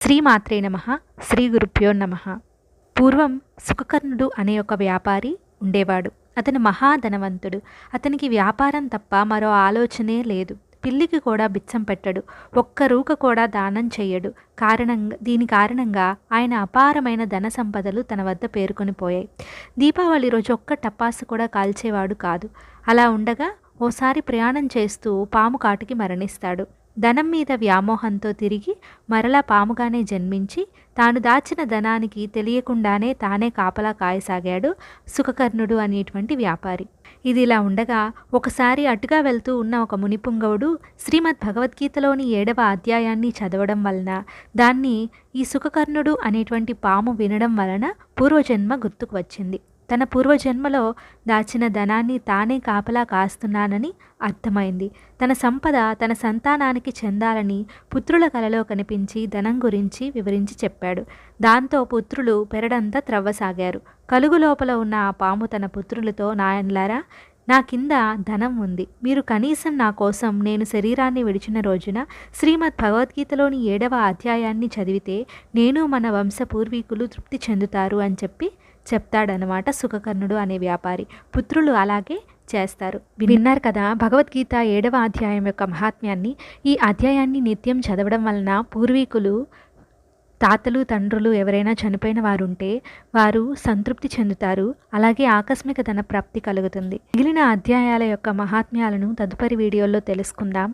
శ్రీమాత్రే నమః. శ్రీ గురుభ్యో నమః. పూర్వం సుఖకర్ణుడు అనే ఒక వ్యాపారి ఉండేవాడు. అతను మహాధనవంతుడు. అతనికి వ్యాపారం తప్ప మరో ఆలోచనే లేదు. పిల్లికి కూడా బిచ్చం పెట్టడు. ఒక్క రూక కూడా దానం చెయ్యడు. దీని కారణంగా ఆయన అపారమైన ధన సంపదలు తన వద్ద పేరుకొని పోయాయి. దీపావళి రోజు ఒక్క టపాసు కూడా కాల్చేవాడు కాదు. అలా ఉండగా ఓసారి ప్రయాణం చేస్తూ పాము కాటుకి మరణిస్తాడు. ధనం మీద వ్యామోహంతో తిరిగి మరలా పాముగానే జన్మించి తాను దాచిన ధనానికి తెలియకుండానే తానే కాపలా కాయసాగాడు సుఖకర్ణుడు అనేటువంటి వ్యాపారి. ఇది ఇలా ఉండగా ఒకసారి అటుగా వెళ్తూ ఉన్న ఒక మునిపుంగవుడు శ్రీమద్ భగవద్గీతలోని 7వ అధ్యాయాన్ని చదవడం వలన దాన్ని ఈ సుఖకర్ణుడు అనేటువంటి పాము వినడం వలన పూర్వజన్మ గుర్తుకు వచ్చింది. తన పూర్వజన్మలో దాచిన ధనాన్ని తానే కాపలా కాస్తున్నానని అర్థమైంది. తన సంపద తన సంతానానికి చెందాలని పుత్రుల కలలో కనిపించి ధనం గురించి వివరించి చెప్పాడు. దాంతో పుత్రులు పెరడంతా త్రవ్వసాగారు. కలుగు లోపల ఉన్న ఆ పాము తన పుత్రులతో, నాయనలారా, నా కింద ధనం ఉంది. మీరు కనీసం నా కోసం నేను శరీరాన్ని విడిచిన రోజున శ్రీమద్ భగవద్గీతలోని 7వ అధ్యాయాన్ని చదివితే నేను మన వంశ పూర్వీకులు తృప్తి చెందుతారు అని చెప్తాడనమాట సుఖకర్ణుడు అనే వ్యాపారి. పుత్రులు అలాగే చేస్తారు. విన్నారు కదా భగవద్గీత 7వ అధ్యాయం యొక్క మహాత్మ్యాన్ని. ఈ అధ్యాయాన్ని నిత్యం చదవడం వలన పూర్వీకులు, తాతలు, తండ్రులు ఎవరైనా చనిపోయిన వారు ఉంటే వారు సంతృప్తి చెందుతారు. అలాగే ఆకస్మిక ధన ప్రాప్తి కలుగుతుంది. మిగిలిన అధ్యాయాల యొక్క మహాత్మ్యాలను తదుపరి వీడియోలో తెలుసుకుందాం.